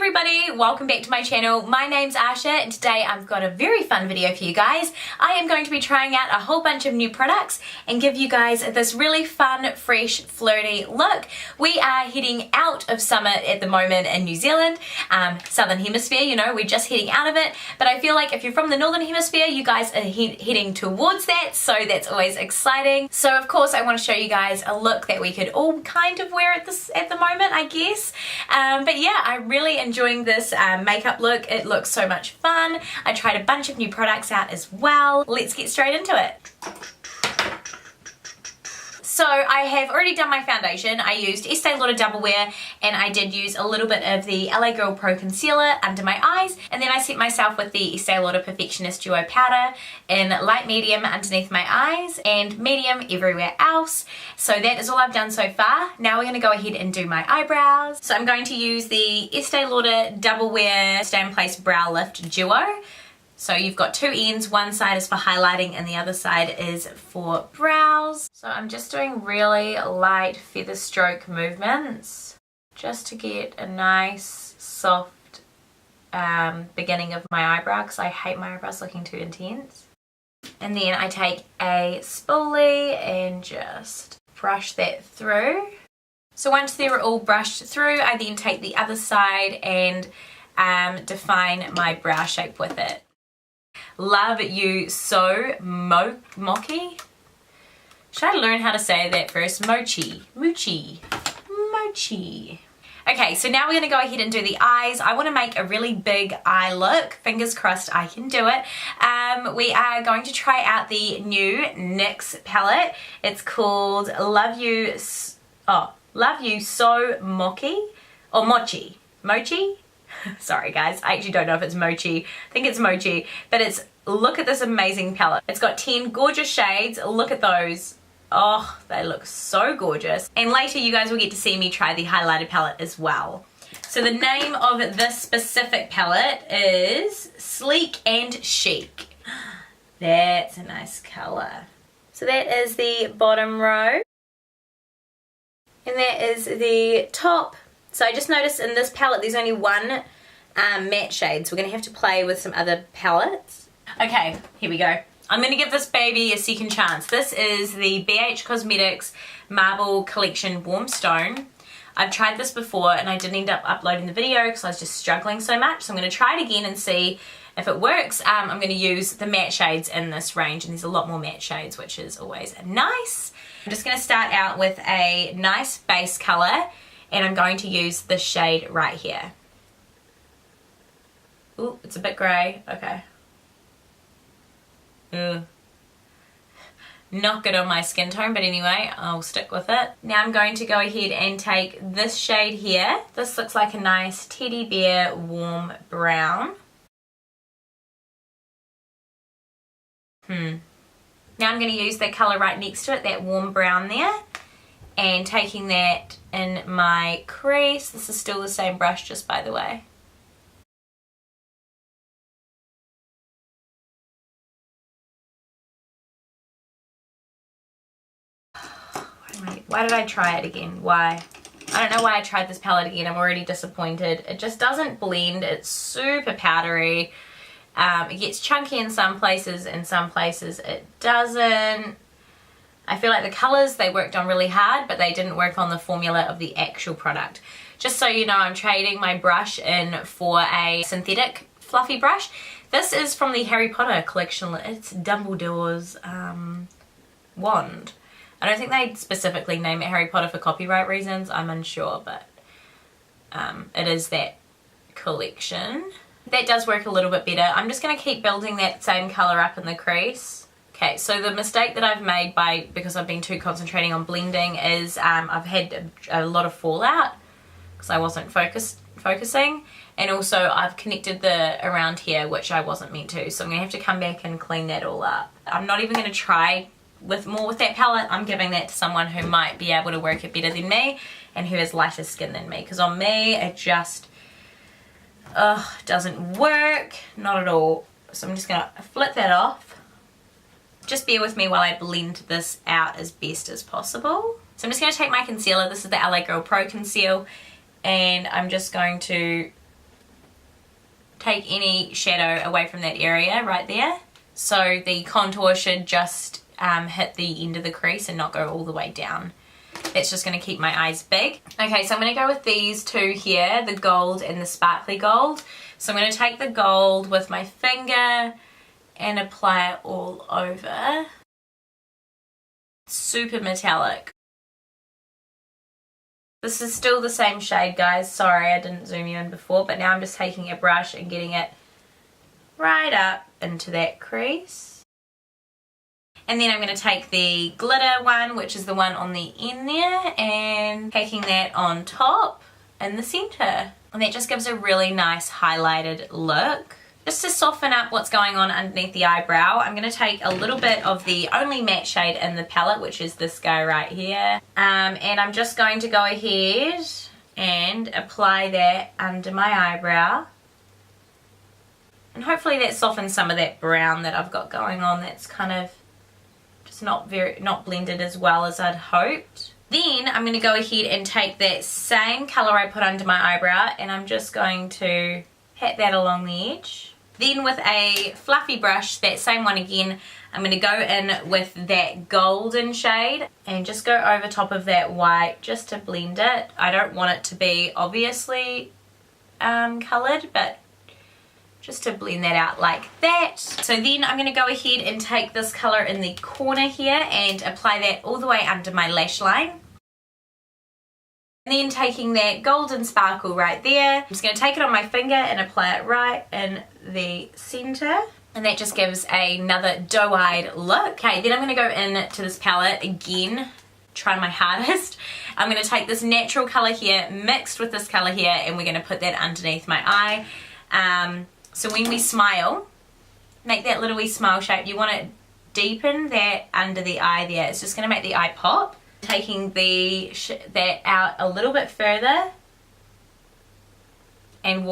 everybody, welcome back to my channel. My name's Asha and today I've got a very fun video for you guys. I am going to be trying out a whole bunch of new products and give you guys this really fun, fresh, flirty look. We are heading out of summer at the moment in New Zealand, Southern Hemisphere, you know, we're just heading out of it, but I feel like if you're from the Northern Hemisphere, you guys are heading towards that, so that's always exciting. So of course I want to show you guys a look that we could all kind of wear at the moment, I guess. But yeah, I'm really enjoying this makeup look. It looks so much fun. I tried a bunch of new products out as well. Let's get straight into it. So I have already done my foundation. I used Estee Lauder Double Wear and I did use a little bit of the LA Girl Pro Concealer under my eyes, and then I set myself with the Estee Lauder Perfectionist Duo Powder in light medium underneath my eyes and medium everywhere else. So that is all I've done so far. Now we're going to go ahead and do my eyebrows. So I'm going to use the Estee Lauder Double Wear Stay in Place Brow Lift Duo. So you've got two ends, one side is for highlighting and the other side is for brows. So I'm just doing really light feather stroke movements just to get a nice soft beginning of my eyebrow, because I hate my eyebrows looking too intense. And then I take a spoolie and just brush that through. So once they're all brushed through, I then take the other side and define my brow shape with it. Love you so, Mochi. Should I learn how to say that first? Mochi. Mochi. Mochi. Okay, so now we're going to go ahead and do the eyes. I want to make a really big eye look. Fingers crossed I can do it. We are going to try out the new NYX palette. It's called Love You So Mochi or Mochi. Mochi? Sorry guys, I actually don't know if it's Mochi. I think it's Mochi, but it's, look at this amazing palette. It's got 10 gorgeous shades. Look at those. Oh, they look so gorgeous. And later you guys will get to see me try the highlighter palette as well. So the name of this specific palette is Sleek and Chic. That's a nice color. So that is the bottom row. And that is the top. So I just noticed in this palette there's only one matte shade, so we're going to have to play with some other palettes. Okay, here we go. I'm going to give this baby a second chance. This is the BH Cosmetics Marble Collection Warm Stone. I've tried this before and I didn't end up uploading the video because I was just struggling so much, so I'm going to try it again and see if it works. I'm going to use the matte shades in this range, and there's a lot more matte shades, which is always nice. I'm just going to start out with a nice base color. And I'm going to use this shade right here. Ooh, it's a bit grey. Okay. Ugh. Not good on my skin tone, but anyway, I'll stick with it. Now I'm going to go ahead and take this shade here. This looks like a nice teddy bear warm brown. Now I'm going to use the colour right next to it, that warm brown there. And taking that in my crease. This is still the same brush, just by the way. Why did I try it again? Why? I don't know why I tried this palette again. I'm already disappointed. It just doesn't blend. It's super powdery. It gets chunky in some places, in some places it doesn't. I feel like the colours they worked on really hard, but they didn't work on the formula of the actual product. Just so you know, I'm trading my brush in for a synthetic fluffy brush. This is from the Harry Potter collection. It's Dumbledore's wand. I don't think they specifically name it Harry Potter for copyright reasons. I'm unsure, but it is that collection. That does work a little bit better. I'm just going to keep building that same colour up in the crease. Okay, so the mistake that I've made because I've been too concentrating on blending is I've had a lot of fallout because I wasn't focusing, and also I've connected the around here, which I wasn't meant to, so I'm going to have to come back and clean that all up. I'm not even going to try with that palette. I'm giving that to someone who might be able to work it better than me and who has lighter skin than me, because on me it just doesn't work, not at all. So I'm just going to flip that off. Just bear with me while I blend this out as best as possible. So I'm just going to take my concealer. This is the LA Girl Pro Conceal, and I'm just going to take any shadow away from that area right there. So the contour should just hit the end of the crease and not go all the way down. That's just going to keep my eyes big. Okay, so I'm going to go with these two here, the gold and the sparkly gold. So I'm going to take the gold with my finger and apply it all over. Super metallic. This is still the same shade, guys. Sorry, I didn't zoom you in before, but now I'm just taking a brush and getting it right up into that crease. And then I'm going to take the glitter one, which is the one on the end there, and taking that on top in the center. And that just gives a really nice highlighted look. Just to soften up what's going on underneath the eyebrow, I'm going to take a little bit of the only matte shade in the palette, which is this guy right here. And I'm just going to go ahead and apply that under my eyebrow. And hopefully that softens some of that brown that I've got going on that's kind of just not blended as well as I'd hoped. Then I'm going to go ahead and take that same colour I put under my eyebrow and I'm just going to pat that along the edge. Then with a fluffy brush, that same one again, I'm going to go in with that golden shade and just go over top of that white just to blend it. I don't want it to be obviously coloured, but just to blend that out like that. So then I'm going to go ahead and take this colour in the corner here and apply that all the way under my lash line. And then taking that golden sparkle right there, I'm just going to take it on my finger and apply it right in the centre. And that just gives another doe-eyed look. Okay, then I'm going to go into this palette again, try my hardest. I'm going to take this natural colour here mixed with this colour here and we're going to put that underneath my eye. So when we smile, make that little wee smile shape. You want to deepen that under the eye there. It's just going to make the eye pop. Taking that out a little bit further and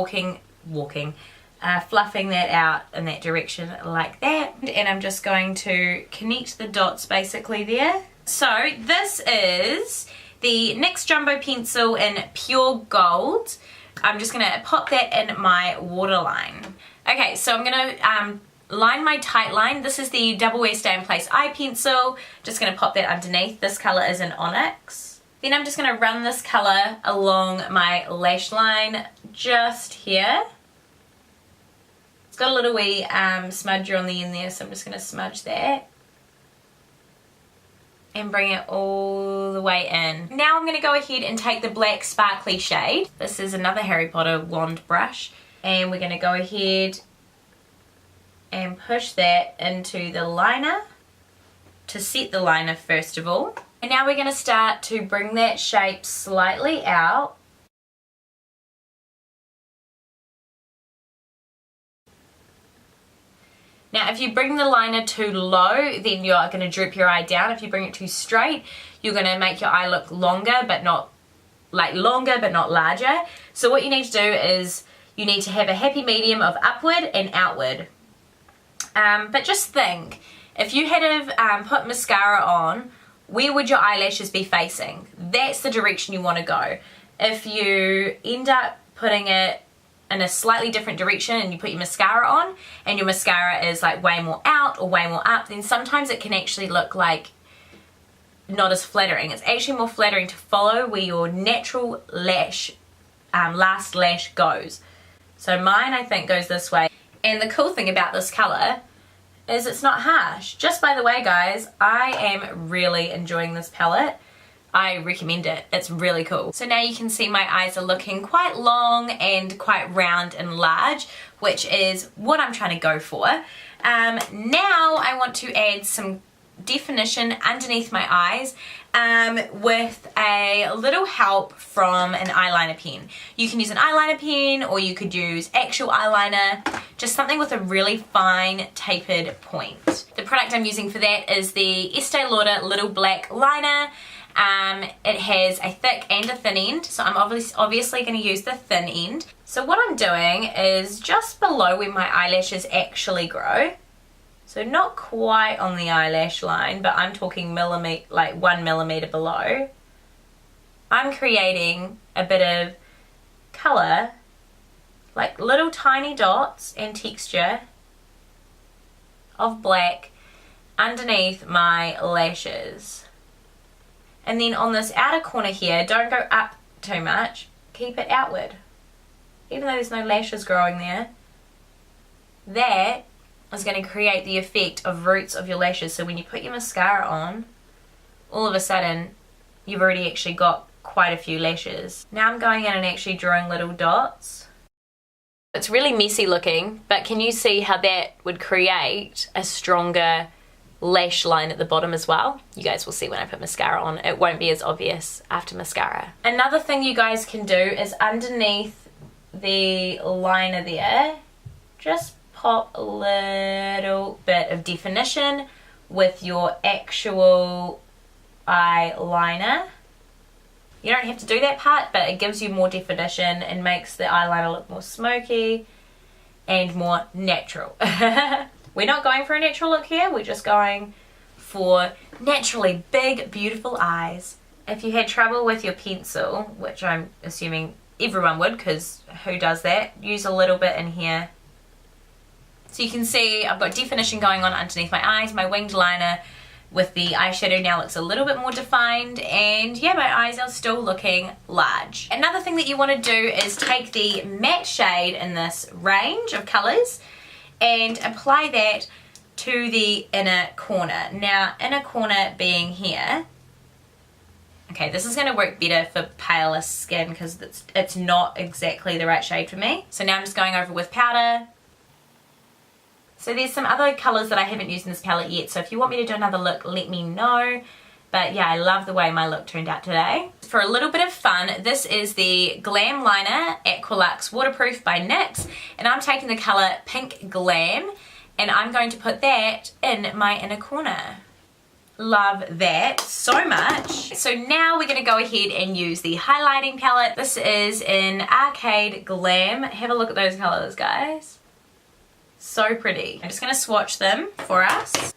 fluffing that out in that direction like that. And I'm just going to connect the dots basically there. So this is the NYX Jumbo Pencil in Pure Gold. I'm just going to pop that in my waterline. Okay, so I'm going to line my tight line. This is the Double Wear Stay in Place eye pencil. Just going to pop that underneath. This colour is an Onyx. Then I'm just going to run this colour along my lash line just here. It's got a little wee smudger on the end there, so I'm just going to smudge that. And bring it all the way in. Now I'm going to go ahead and take the black sparkly shade. This is another Harry Potter wand brush. And we're going to go ahead and push that into the liner to set the liner first of all. And now we're going to start to bring that shape slightly out. Now if you bring the liner too low, then you're going to droop your eye down. If you bring it too straight, you're going to make your eye look longer but not larger. So what you need to do is you need to have a happy medium of upward and outward. But just think, if you had to put mascara on, where would your eyelashes be facing? That's the direction you want to go. If you end up putting it in a slightly different direction and you put your mascara on and your mascara is like way more out or way more up, then sometimes it can actually look like not as flattering. It's actually more flattering to follow where your natural lash, last lash goes. So mine I think goes this way. And the cool thing about this colour is it's not harsh. Just by the way guys, I am really enjoying this palette. I recommend it. It's really cool. So now you can see my eyes are looking quite long and quite round and large, which is what I'm trying to go for. Now I want to add some definition underneath my eyes with a little help from an eyeliner pen. You can use an eyeliner pen or you could use actual eyeliner, just something with a really fine tapered point. The product I'm using for that is the Estee Lauder Little Black Liner. It has a thick and a thin end, so I'm obviously going to use the thin end. So what I'm doing is just below where my eyelashes actually grow. So not quite on the eyelash line, but I'm talking like 1 millimeter below. I'm creating a bit of colour like little tiny dots and texture of black underneath my lashes. And then on this outer corner here, don't go up too much, keep it outward. Even though there's no lashes growing there, that is going to create the effect of roots of your lashes. So when you put your mascara on, all of a sudden you've already actually got quite a few lashes. Now I'm going in and actually drawing little dots. It's really messy looking, but can you see how that would create a stronger lash line at the bottom as well? You guys will see when I put mascara on. It won't be as obvious after mascara. Another thing you guys can do is underneath the liner there, just pop a little bit of definition with your actual eyeliner. You don't have to do that part, but it gives you more definition and makes the eyeliner look more smoky and more natural. We're not going for a natural look here, we're just going for naturally big, beautiful eyes. If you had trouble with your pencil, which I'm assuming everyone would, because who does that, use a little bit in here. So you can see I've got definition going on underneath my eyes. My winged liner with the eyeshadow now looks a little bit more defined, and yeah, my eyes are still looking large. Another thing that you want to do is take the matte shade in this range of colours and apply that to the inner corner. Now, inner corner being here. Okay, this is going to work better for paler skin because it's not exactly the right shade for me. So now I'm just going over with powder. So there's some other colours that I haven't used in this palette yet, so if you want me to do another look, let me know. But yeah, I love the way my look turned out today. For a little bit of fun, this is the Glam Liner Aqua Luxe Waterproof by NYX, and I'm taking the colour Pink Glam, and I'm going to put that in my inner corner. Love that so much. So now we're going to go ahead and use the highlighting palette. This is in Arcade Glam. Have a look at those colours, guys. So pretty. I'm just going to swatch them for us.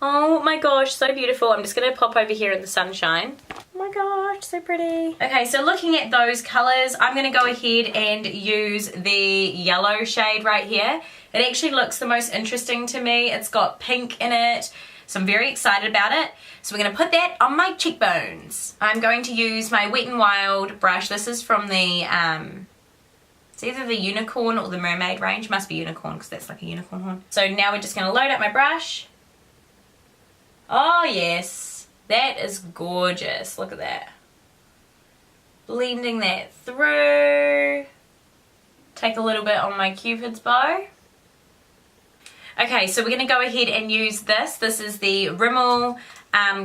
Oh my gosh, so beautiful. I'm just going to pop over here in the sunshine. Oh my gosh, so pretty. Okay, so looking at those colours, I'm going to go ahead and use the yellow shade right here. It actually looks the most interesting to me. It's got pink in it, so I'm very excited about it. So we're going to put that on my cheekbones. I'm going to use my Wet n Wild brush. This is from the it's either the unicorn or the mermaid range. Must be unicorn because that's like a unicorn horn. So now we're just going to load up my brush. Oh yes, that is gorgeous. Look at that. Blending that through. Take a little bit on my Cupid's bow. Okay, so we're going to go ahead and use this. This is the Rimmel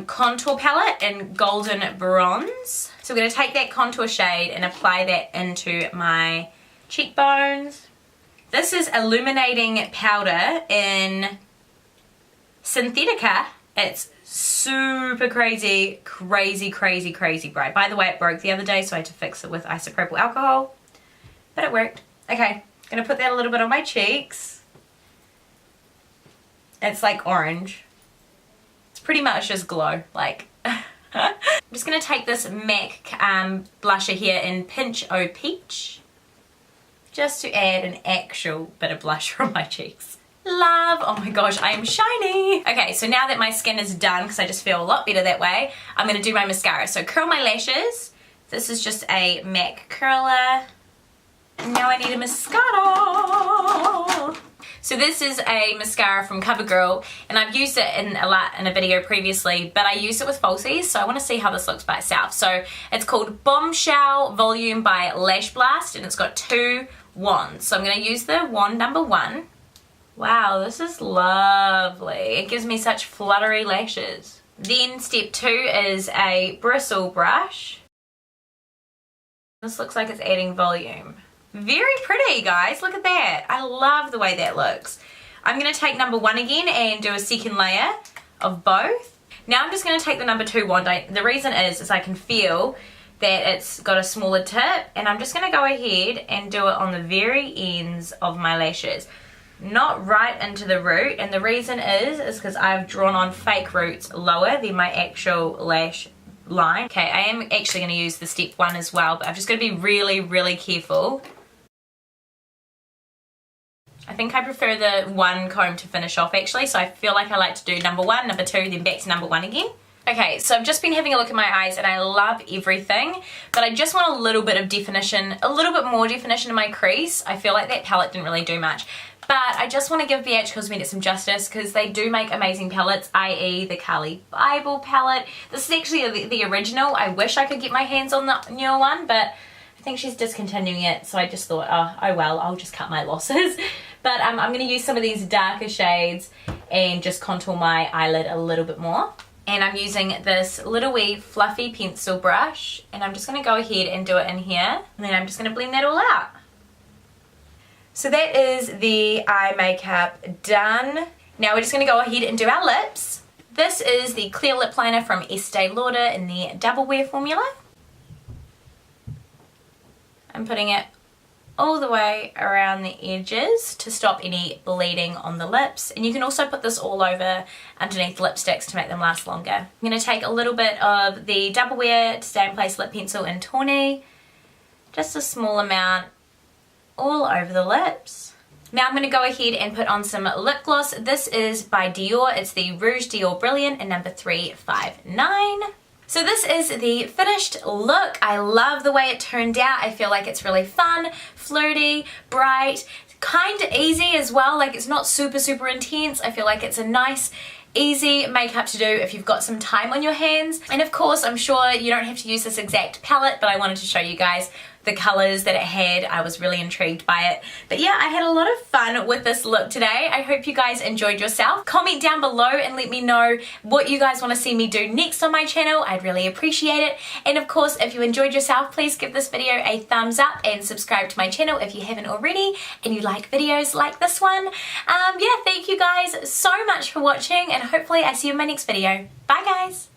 contour palette in Golden Bronze. So we're going to take that contour shade and apply that into my cheekbones. This is Illuminating powder in Synthetica. It's super crazy bright. By the way, it broke the other day, so I had to fix it with isopropyl alcohol, but it worked. Okay, gonna put that a little bit on my cheeks. It's like orange. It's pretty much just glow, like. I'm just gonna take this MAC blusher here in Pinch O Peach, just to add an actual bit of blush on my cheeks. Love! Oh my gosh, I am shiny! Okay, so now that my skin is done, because I just feel a lot better that way, I'm going to do my mascara. So curl my lashes. This is just a MAC curler. And now I need a mascara. So this is a mascara from CoverGirl, and I've used it in a video previously, but I used it with falsies, so I want to see how this looks by itself. So it's called BombShell Volume by Lash Blast, and it's got 2 wands. So I'm going to use the wand number 1. Wow, this is lovely. It gives me such fluttery lashes. Then step 2 is a bristle brush. This looks like it's adding volume. Very pretty, guys. Look at that. I love the way that looks. I'm going to take number 1 again and do a second layer of both. Now I'm just going to take the number 2 wand. The reason is I can feel that it's got a smaller tip, and I'm just going to go ahead and do it on the very ends of my lashes. Not right into the root, and the reason is because I've drawn on fake roots lower than my actual lash line. Okay, I am actually going to use the step 1 as well, but I've just got to be really careful. I think I prefer the one comb to finish off actually, so I feel like I like to do number 1, number 2, then back to number 1 again. Okay, so I've just been having a look at my eyes and I love everything, but I just want a little bit of definition, a little bit more definition in my crease. I feel like that palette didn't really do much. But I just want to give BH Cosmetics some justice because they do make amazing palettes, i.e. the Carli Bybel palette. This is actually the original. I wish I could get my hands on the newer one, but I think she's discontinuing it, so I just thought, oh well, I'll just cut my losses. But I'm going to use some of these darker shades and just contour my eyelid a little bit more. And I'm using this little wee fluffy pencil brush, and I'm just going to go ahead and do it in here, and then I'm just going to blend that all out. So that is the eye makeup done. Now we're just going to go ahead and do our lips. This is the clear lip liner from Estee Lauder in the Double Wear formula. I'm putting it all the way around the edges to stop any bleeding on the lips, and you can also put this all over underneath lipsticks to make them last longer. I'm going to take a little bit of the Double Wear Stay in Place lip pencil in Tawny, just a small amount all over the lips. Now I'm going to go ahead and put on some lip gloss. This is by Dior. It's the Rouge Dior Brilliant in number 359. So this is the finished look. I love the way it turned out. I feel like it's really fun, flirty, bright, kind of easy as well. Like it's not super intense. I feel like it's a nice, easy makeup to do if you've got some time on your hands. And of course, I'm sure you don't have to use this exact palette, but I wanted to show you guys the colors that it had. I was really intrigued by it. But yeah, I had a lot of fun with this look today. I hope you guys enjoyed yourself. Comment down below and let me know what you guys want to see me do next on my channel. I'd really appreciate it. And of course, if you enjoyed yourself, please give this video a thumbs up and subscribe to my channel if you haven't already and you like videos like this one. Yeah, thank you guys so much for watching, and hopefully I see you in my next video. Bye guys!